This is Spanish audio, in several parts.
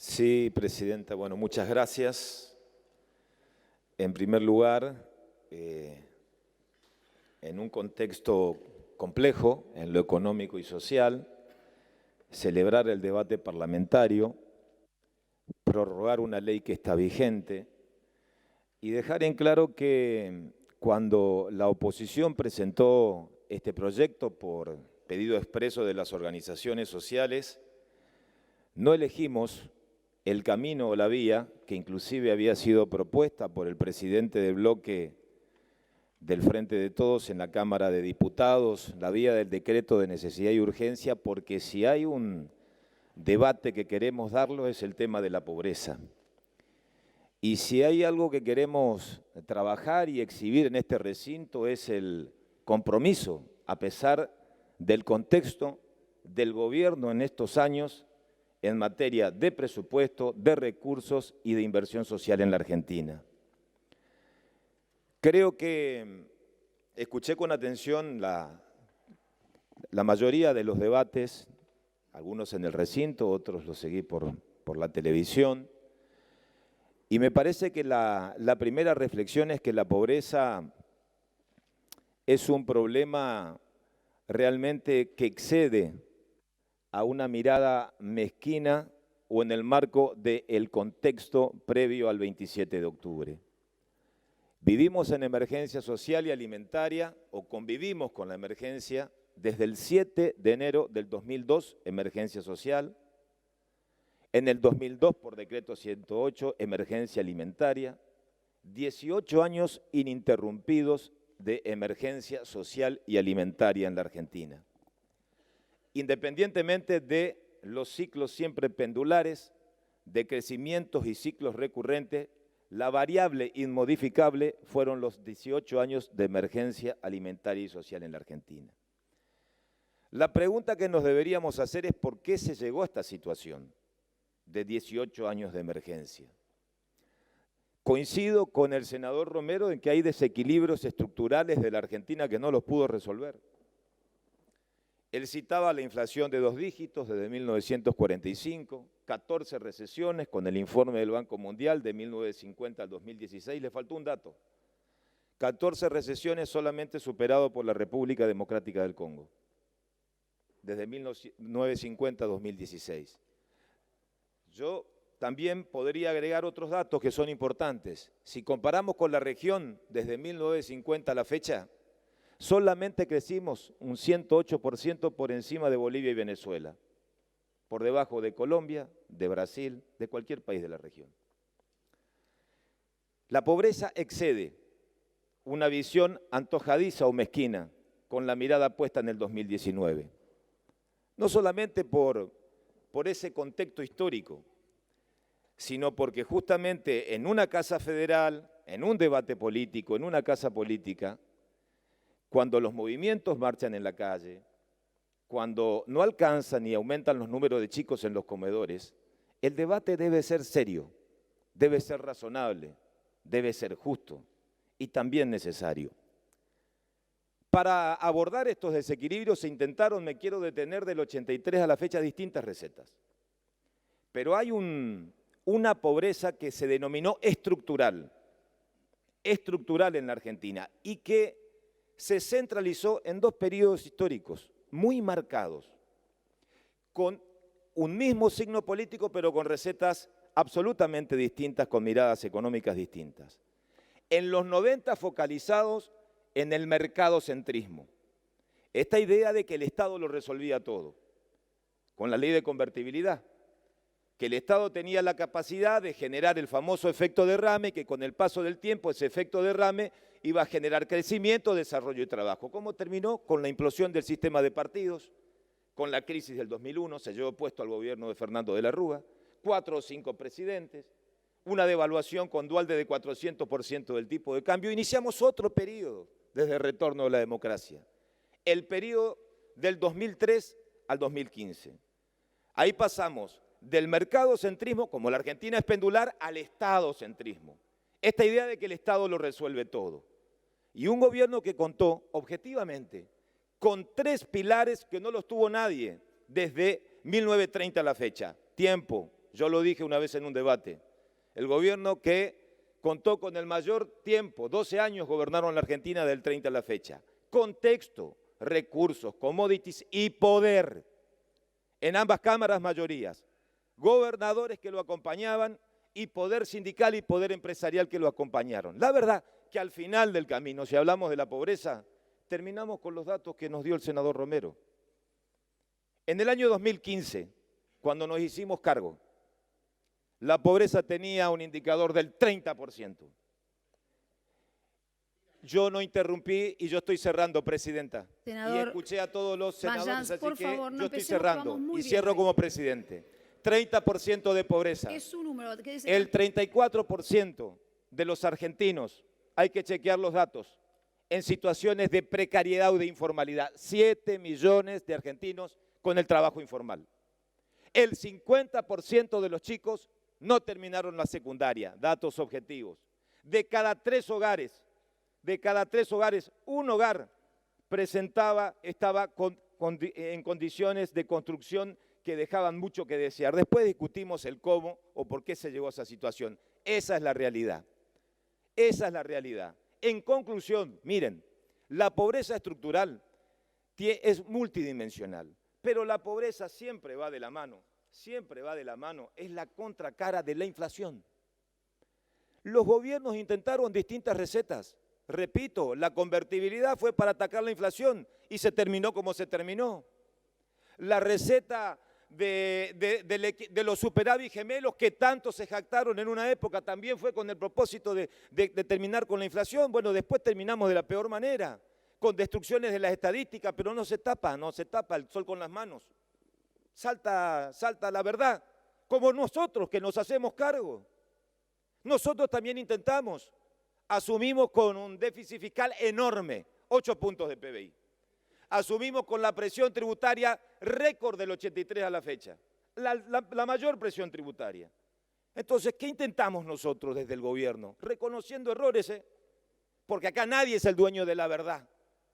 Sí, presidenta. Bueno, muchas gracias. En primer lugar, en un contexto complejo, en lo económico y social, celebrar el debate parlamentario, prorrogar una ley que está vigente y dejar en claro que cuando la oposición presentó este proyecto por pedido expreso de las organizaciones sociales, no elegimos el camino o la vía que inclusive había sido propuesta por el presidente del bloque del Frente de Todos en la Cámara de Diputados, la vía del decreto de necesidad y urgencia, porque si hay un debate que queremos darlo es el tema de la pobreza. Y si hay algo que queremos trabajar y exhibir en este recinto es el compromiso, a pesar del contexto del gobierno en estos años, en materia de presupuesto, de recursos y de inversión social en la Argentina. Creo que escuché con atención la mayoría de los debates, algunos en el recinto, otros los seguí por la televisión, y me parece que la primera reflexión es que la pobreza es un problema realmente que excede a una mirada mezquina o en el marco del contexto previo al 27 de octubre. Vivimos en emergencia social y alimentaria o convivimos con la emergencia desde el 7 de enero del 2002, emergencia social, en el 2002 por decreto 108, emergencia alimentaria, 18 años ininterrumpidos de emergencia social y alimentaria en la Argentina. Independientemente de los ciclos siempre pendulares, de crecimientos y ciclos recurrentes, la variable inmodificable fueron los 18 años de emergencia alimentaria y social en la Argentina. La pregunta que nos deberíamos hacer es ¿por qué se llegó a esta situación de 18 años de emergencia? Coincido con el senador Romero en que hay desequilibrios estructurales de la Argentina que no los pudo resolver. Él citaba la inflación de 2 dígitos desde 1945, 14 recesiones con el informe del Banco Mundial de 1950 al 2016. Le faltó un dato, 14 recesiones solamente superado por la República Democrática del Congo, desde 1950 a 2016. Yo también podría agregar otros datos que son importantes. Si comparamos con la región desde 1950 a la fecha, solamente crecimos un 108% por encima de Bolivia y Venezuela, por debajo de Colombia, de Brasil, de cualquier país de la región. La pobreza excede una visión antojadiza o mezquina con la mirada puesta en el 2019. No solamente por ese contexto histórico, sino porque justamente en una casa federal, en un debate político, en una casa política, cuando los movimientos marchan en la calle, cuando no alcanzan ni aumentan los números de chicos en los comedores, el debate debe ser serio, debe ser razonable, debe ser justo y también necesario. Para abordar estos desequilibrios se intentaron, me quiero detener del 83 a la fecha, distintas recetas. Pero hay una pobreza que se denominó estructural en la Argentina y que se centralizó en 2 periodos históricos muy marcados, con un mismo signo político pero con recetas absolutamente distintas, con miradas económicas distintas. En los 90 focalizados en el mercadocentrismo, esta idea de que el Estado lo resolvía todo, con la ley de convertibilidad, que el Estado tenía la capacidad de generar el famoso efecto derrame, que con el paso del tiempo ese efecto derrame iba a generar crecimiento, desarrollo y trabajo. ¿Cómo terminó? Con la implosión del sistema de partidos, con la crisis del 2001, se llevó puesto al gobierno de Fernando de la Rúa, 4 o 5 presidentes, una devaluación con dualde de 400% del tipo de cambio. Iniciamos otro periodo desde el retorno de la democracia, el periodo del 2003 al 2015. Ahí pasamos del mercadocentrismo, como la Argentina es pendular, al estadocentrismo. Esta idea de que el Estado lo resuelve todo. Y un gobierno que contó objetivamente con 3 pilares que no los tuvo nadie desde 1930 a la fecha: tiempo, Yo lo dije una vez en un debate. El gobierno que contó con el mayor tiempo, 12 años gobernaron la Argentina del 30 a la fecha. Contexto, recursos, commodities y poder. En ambas cámaras mayorías. Gobernadores que lo acompañaban y poder sindical y poder empresarial que lo acompañaron. La verdad que al final del camino, si hablamos de la pobreza, terminamos con los datos que nos dio el senador Romero. En el año 2015, cuando nos hicimos cargo, la pobreza tenía un indicador del 30%. Yo no interrumpí y yo estoy cerrando, Presidenta. Senador, y escuché a todos los senadores, Mayans, así por que favor, no yo estoy empecemos, cerrando vamos muy y bien cierro hoy. como Presidente. 30% de pobreza. Es un número. El 34% de los argentinos, hay que chequear los datos, en situaciones de precariedad o de informalidad. 7 millones de argentinos con el trabajo informal. El 50% de los chicos no terminaron la secundaria, datos objetivos. De cada 3 hogares, un hogar estaba en condiciones de construcción que dejaban mucho que desear. Después discutimos el cómo o por qué se llegó a esa situación. Esa es la realidad. Esa es la realidad. En conclusión, miren, la pobreza estructural es multidimensional, pero la pobreza siempre va de la mano, es la contracara de la inflación. Los gobiernos intentaron distintas recetas. Repito, la convertibilidad fue para atacar la inflación y se terminó como se terminó. La receta de los superávit gemelos que tanto se jactaron en una época también fue con el propósito de terminar con la inflación. Bueno, después terminamos de la peor manera, con destrucciones de las estadísticas, pero no se tapa el sol con las manos. Salta la verdad, como nosotros que nos hacemos cargo. Nosotros también intentamos, asumimos con un déficit fiscal enorme, 8 puntos de PBI. Asumimos con la presión tributaria récord del 83 a la fecha, la mayor presión tributaria. Entonces, ¿qué intentamos nosotros desde el gobierno? Reconociendo errores, porque acá nadie es el dueño de la verdad.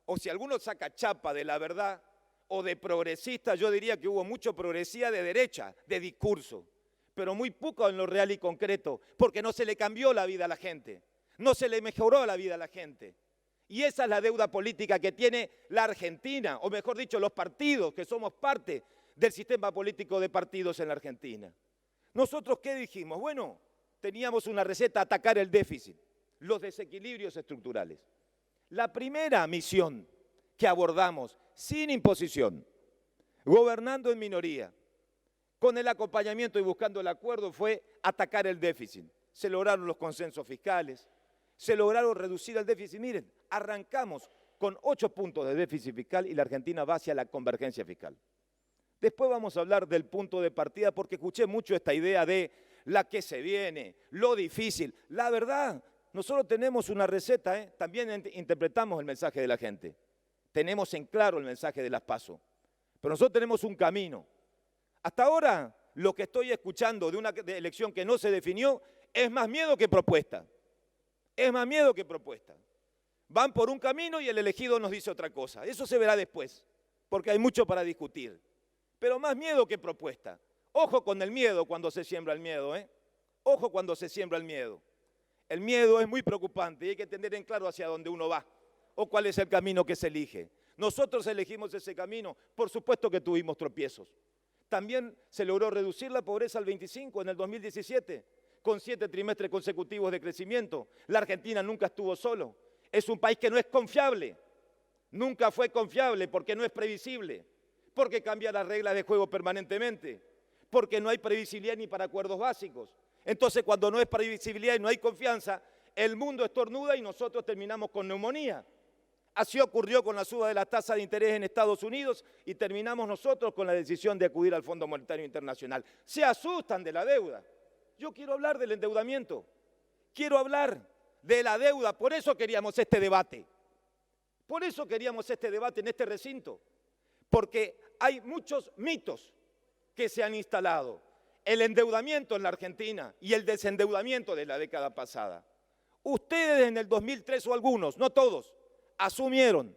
O si alguno saca chapa de la verdad o de progresista, yo diría que hubo mucho progresía de derecha, de discurso, pero muy poco en lo real y concreto, porque no se le cambió la vida a la gente, no se le mejoró la vida a la gente. Y esa es la deuda política que tiene la Argentina, o mejor dicho, los partidos, que somos parte del sistema político de partidos en la Argentina. ¿Nosotros qué dijimos? Bueno, teníamos una receta: atacar el déficit, los desequilibrios estructurales. La primera misión que abordamos, sin imposición, gobernando en minoría, con el acompañamiento y buscando el acuerdo, fue atacar el déficit. Se lograron los consensos fiscales, se lograron reducir el déficit. Miren, arrancamos con 8 puntos de déficit fiscal y la Argentina va hacia la convergencia fiscal. Después vamos a hablar del punto de partida, porque escuché mucho esta idea de la que se viene, lo difícil. La verdad, nosotros tenemos una receta, también interpretamos el mensaje de la gente. Tenemos en claro el mensaje de las PASO, pero nosotros tenemos un camino. Hasta ahora, lo que estoy escuchando de una elección que no se definió es más miedo que propuesta. Es más miedo que propuesta. Van por un camino y el elegido nos dice otra cosa. Eso se verá después, porque hay mucho para discutir. Pero más miedo que propuesta. Ojo con el miedo cuando se siembra el miedo, Ojo cuando se siembra el miedo. El miedo es muy preocupante y hay que tener en claro hacia dónde uno va o cuál es el camino que se elige. Nosotros elegimos ese camino, por supuesto que tuvimos tropiezos. También se logró reducir la pobreza al 25 en el 2017, con 7 trimestres consecutivos de crecimiento. La Argentina nunca estuvo solo. Es un país que no es confiable. Nunca fue confiable porque no es previsible, porque cambia las reglas de juego permanentemente, porque no hay previsibilidad ni para acuerdos básicos. Entonces, cuando no es previsibilidad y no hay confianza, el mundo estornuda y nosotros terminamos con neumonía. Así ocurrió con la suba de la tasa de interés en Estados Unidos y terminamos nosotros con la decisión de acudir al Fondo Monetario Internacional. Se asustan de la deuda. Yo quiero hablar del endeudamiento, quiero hablar de la deuda, por eso queríamos este debate. Por eso queríamos este debate en este recinto, porque hay muchos mitos que se han instalado. El endeudamiento en la Argentina y el desendeudamiento de la década pasada. Ustedes en el 2003 o algunos, no todos, asumieron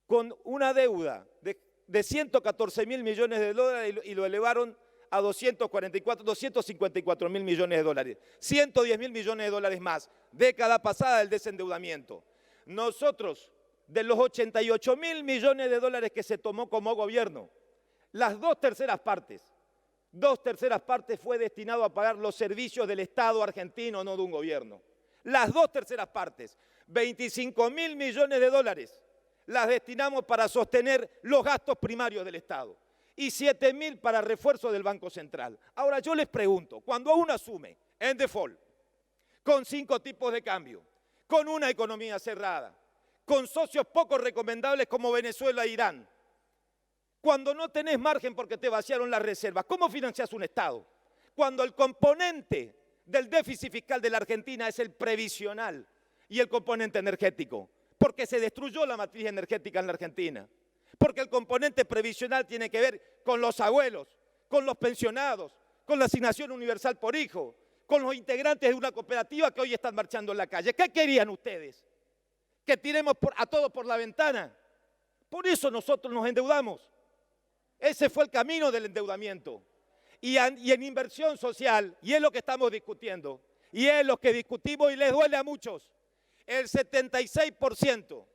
con una deuda de 114.000 millones de dólares y lo elevaron a 254, 254.000 millones de dólares. 110.000 millones de dólares más. Década pasada del desendeudamiento. Nosotros, de los 88.000 millones de dólares que se tomó como gobierno, las dos terceras partes fue destinado a pagar los servicios del Estado argentino, no de un gobierno. Las dos terceras partes, 25.000 millones de dólares, las destinamos para sostener los gastos primarios del Estado y 7.000 para refuerzo del Banco Central. Ahora yo les pregunto, cuando uno asume en default, con 5 tipos de cambio, con una economía cerrada, con socios poco recomendables como Venezuela e Irán, cuando no tenés margen porque te vaciaron las reservas, ¿cómo financiás un Estado? Cuando el componente del déficit fiscal de la Argentina es el previsional y el componente energético, porque se destruyó la matriz energética en la Argentina, porque el componente previsional tiene que ver con los abuelos, con los pensionados, con la asignación universal por hijo, con los integrantes de una cooperativa que hoy están marchando en la calle. ¿Qué querían ustedes? ¿Que tiremos a todos por la ventana? Por eso nosotros nos endeudamos. Ese fue el camino del endeudamiento. Y en inversión social, y es lo que estamos discutiendo, y es lo que discutimos y les duele a muchos, el 76%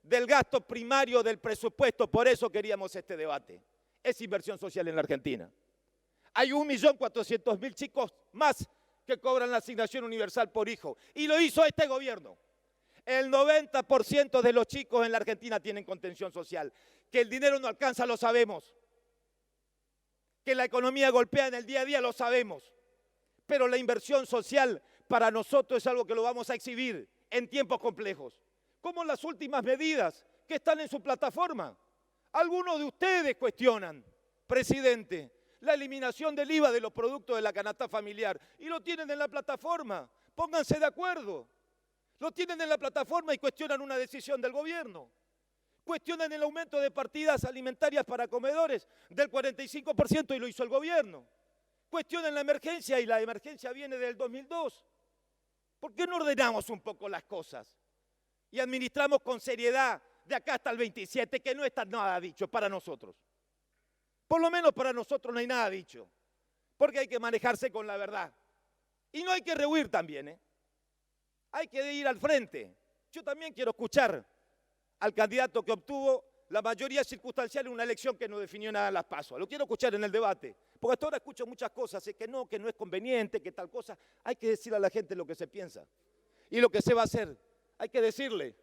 del gasto primario del presupuesto, por eso queríamos este debate, es inversión social en la Argentina. Hay 1.400.000 chicos más que cobran la asignación universal por hijo, y lo hizo este gobierno. El 90% de los chicos en la Argentina tienen contención social. Que el dinero no alcanza, lo sabemos. Que la economía golpea en el día a día, lo sabemos. Pero la inversión social para nosotros es algo que lo vamos a exhibir en tiempos complejos. Como las últimas medidas que están en su plataforma. Algunos de ustedes cuestionan, presidente, la eliminación del IVA de los productos de la canasta familiar. Y lo tienen en la plataforma. Pónganse de acuerdo. Lo tienen en la plataforma y cuestionan una decisión del gobierno. Cuestionan el aumento de partidas alimentarias para comedores del 45% y lo hizo el gobierno. Cuestionan la emergencia y la emergencia viene del 2002. ¿Por qué no ordenamos un poco las cosas? Y administramos con seriedad de acá hasta el 27, que no está nada dicho para nosotros. Por lo menos para nosotros no hay nada dicho. Porque hay que manejarse con la verdad. Y no hay que rehuir también, ¿eh? Hay que ir al frente. Yo también quiero escuchar al candidato que obtuvo la mayoría circunstancial en una elección que no definió nada en las PASO. Lo quiero escuchar en el debate, porque hasta ahora escucho muchas cosas, que no es conveniente, que tal cosa. Hay que decirle a la gente lo que se piensa y lo que se va a hacer. Hay que decirle.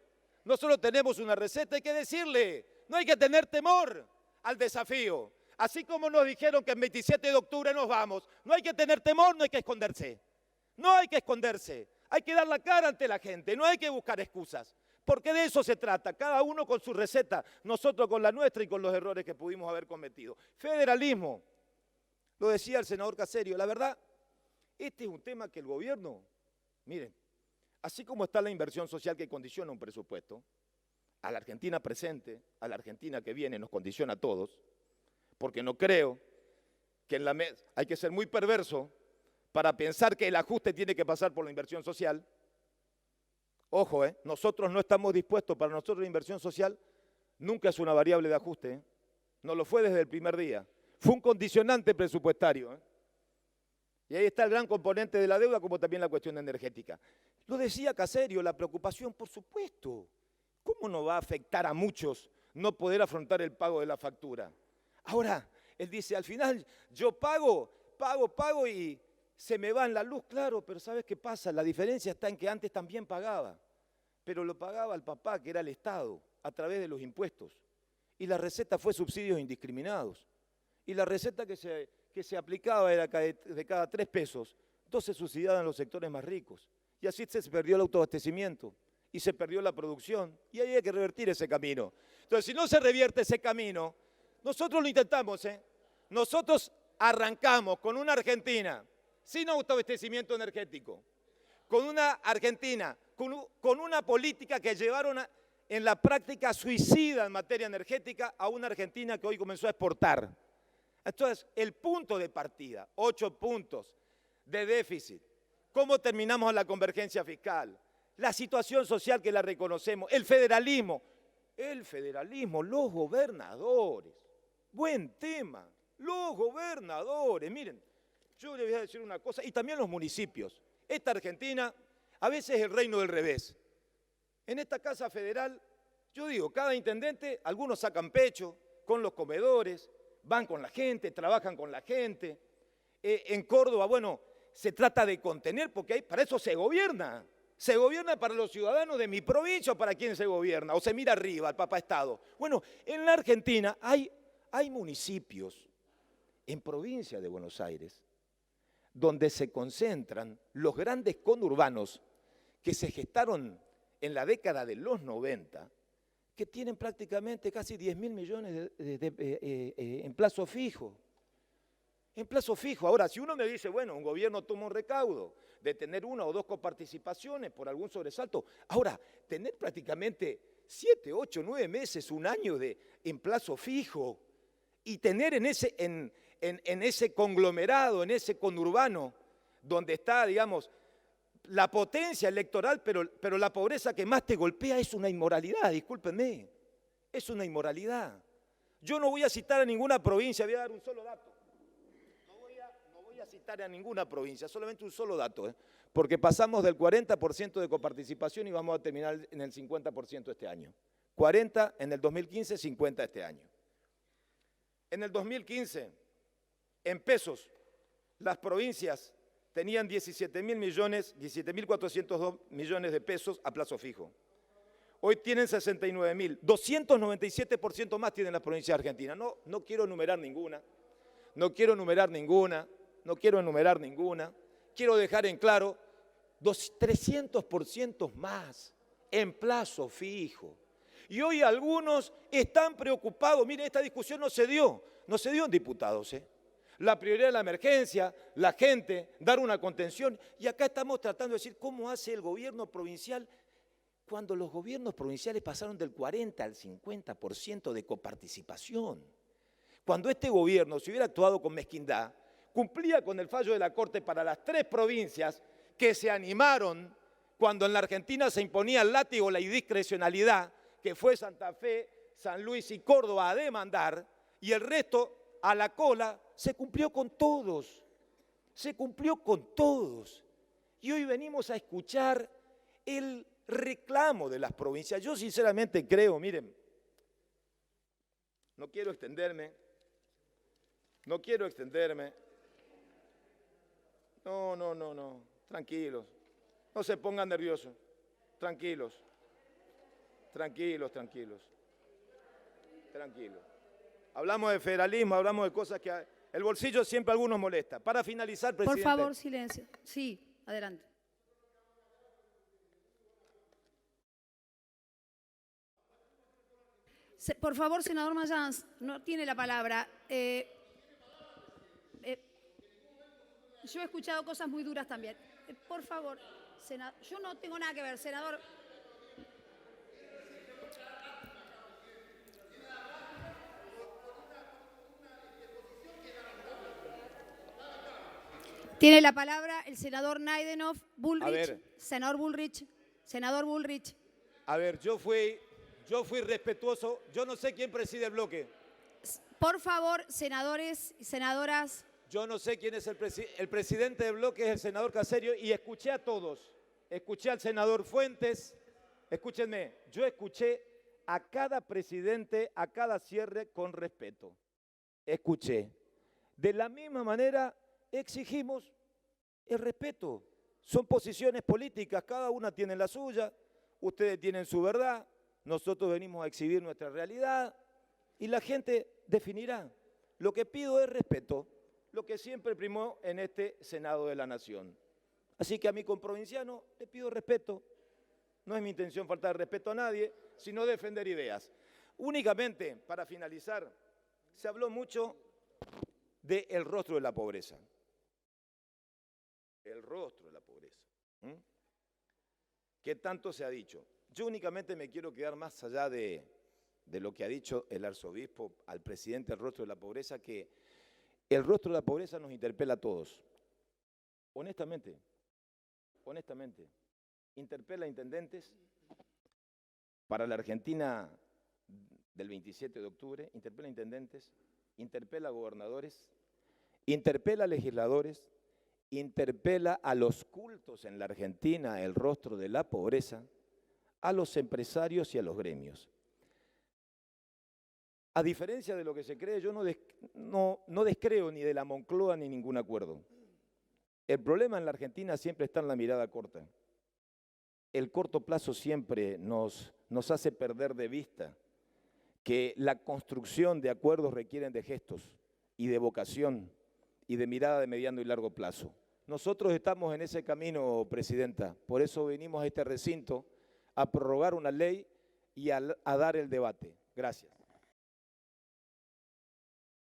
No solo tenemos una receta, hay que decirle. No hay que tener temor al desafío. Así como nos dijeron que el 27 de octubre nos vamos, no hay que tener temor, no hay que esconderse. No hay que esconderse. Hay que dar la cara ante la gente, no hay que buscar excusas. Porque de eso se trata, cada uno con su receta, nosotros con la nuestra y con los errores que pudimos haber cometido. Federalismo, lo decía el senador Caserio, la verdad, este es un tema que el gobierno, miren, así como está la inversión social que condiciona un presupuesto, a la Argentina presente, a la Argentina que viene, nos condiciona a todos, porque no creo que en la mesa hay que ser muy perverso para pensar que el ajuste tiene que pasar por la inversión social. Ojo, nosotros no estamos dispuestos, para nosotros la inversión social nunca es una variable de ajuste, no lo fue desde el primer día, fue un condicionante presupuestario. Y ahí está el gran componente de la deuda, como también la cuestión energética. Lo decía Caserio, la preocupación, por supuesto, ¿cómo no va a afectar a muchos no poder afrontar el pago de la factura? Ahora, él dice, al final yo pago y se me va en la luz, claro, pero ¿sabes qué pasa? La diferencia está en que antes también pagaba, pero lo pagaba el papá, que era el Estado, a través de los impuestos. Y la receta fue subsidios indiscriminados. Y la receta que se aplicaba era de cada 3 pesos, 2 se subsidiaban en los sectores más ricos. Y así se perdió el autoabastecimiento y se perdió la producción. Y ahí hay que revertir ese camino. Entonces, si no se revierte ese camino, nosotros lo intentamos, Nosotros arrancamos con una Argentina sin autoabastecimiento energético, con una Argentina, con una política que llevaron en la práctica suicida en materia energética a una Argentina que hoy comenzó a exportar. Entonces, el punto de partida, 8 puntos de déficit, cómo terminamos la convergencia fiscal, la situación social que la reconocemos, el federalismo, los gobernadores, buen tema. Los gobernadores, miren, yo les voy a decir una cosa, y también los municipios. Esta Argentina a veces es el reino del revés. En esta Casa Federal, yo digo, cada intendente, algunos sacan pecho con los comedores, van con la gente, trabajan con la gente. En Córdoba, bueno, se trata de contener, porque para eso se gobierna. Se gobierna para los ciudadanos de mi provincia o para quién se gobierna, o se mira arriba, al papá Estado. Bueno, en la Argentina hay municipios, en provincia de Buenos Aires, donde se concentran los grandes conurbanos que se gestaron en la década de los 90, que tienen prácticamente casi 10.000 millones en plazo fijo. En plazo fijo. Ahora, si uno me dice, bueno, un gobierno toma un recaudo de tener una o dos coparticipaciones por algún sobresalto, ahora, tener prácticamente 7, 8, 9 meses, un año en plazo fijo y tener en ese conglomerado, en ese conurbano, donde está, digamos, la potencia electoral, pero la pobreza que más te golpea es una inmoralidad, discúlpenme, es una inmoralidad. Yo no voy a citar a ninguna provincia, voy a dar un solo dato. No voy a citar a ninguna provincia, solamente un solo dato, porque pasamos del 40% de coparticipación y vamos a terminar en el 50% este año. 40 en el 2015, 50 este año. En el 2015, en pesos, las provincias tenían 17.402 millones de pesos a plazo fijo. Hoy tienen 69.000, 297% más tienen las provincias argentinas. No quiero enumerar ninguna, quiero dejar en claro 300% más en plazo fijo. Y hoy algunos están preocupados. Miren, esta discusión no se dio en diputados. La prioridad de la emergencia, la gente, dar una contención. Y acá estamos tratando de decir cómo hace el gobierno provincial cuando los gobiernos provinciales pasaron del 40 al 50% de coparticipación. Cuando este gobierno, si hubiera actuado con mezquindad, cumplía con el fallo de la Corte para las 3 provincias que se animaron cuando en la Argentina se imponía el látigo, la discrecionalidad, que fue Santa Fe, San Luis y Córdoba a demandar, y el resto a la cola, se cumplió con todos. Y hoy venimos a escuchar el reclamo de las provincias. Yo sinceramente creo, miren, no quiero extenderme. No, tranquilos, no se pongan nerviosos, tranquilos. Hablamos de federalismo, hablamos de cosas que el bolsillo siempre a algunos molesta. Para finalizar, presidente. Por favor, silencio. Sí, adelante. Por favor, senador Mayans, no tiene la palabra. Yo he escuchado cosas muy duras también. Por favor, senador, yo no tengo nada que ver, senador. Tiene la palabra el senador Naidenov, Bullrich. Senador Bullrich. A ver, yo fui respetuoso. Yo no sé quién preside el bloque. Por favor, senadores y senadoras. Yo no sé quién es el presidente del bloque, es el senador Caserio, y escuché a todos. Escuché al senador Fuentes. Escúchenme, yo escuché a cada presidente, a cada cierre con respeto. Escuché. De la misma manera exigimos el respeto. Son posiciones políticas, cada una tiene la suya, ustedes tienen su verdad, nosotros venimos a exhibir nuestra realidad y la gente definirá. Lo que pido es respeto, lo que siempre primó en este Senado de la Nación. Así que a mi comprovinciano le pido respeto. No es mi intención faltar respeto a nadie, sino defender ideas. Únicamente, para finalizar, se habló mucho del rostro de la pobreza. El rostro de la pobreza. ¿Qué tanto se ha dicho? Yo únicamente me quiero quedar más allá de lo que ha dicho el arzobispo al presidente del rostro de la pobreza, que el rostro de la pobreza nos interpela a todos. Honestamente, interpela a intendentes para la Argentina del 27 de octubre, interpela a intendentes, interpela a gobernadores, interpela a legisladores, interpela a los cultos en la Argentina, el rostro de la pobreza, a los empresarios y a los gremios. A diferencia de lo que se cree, yo no descreo ni de la Moncloa ni ningún acuerdo. El problema en la Argentina siempre está en la mirada corta. El corto plazo siempre nos hace perder de vista que la construcción de acuerdos requieren de gestos y de vocación y de mirada de mediano y largo plazo. Nosotros estamos en ese camino, Presidenta. Por eso venimos a este recinto a prorrogar una ley y a dar el debate. Gracias.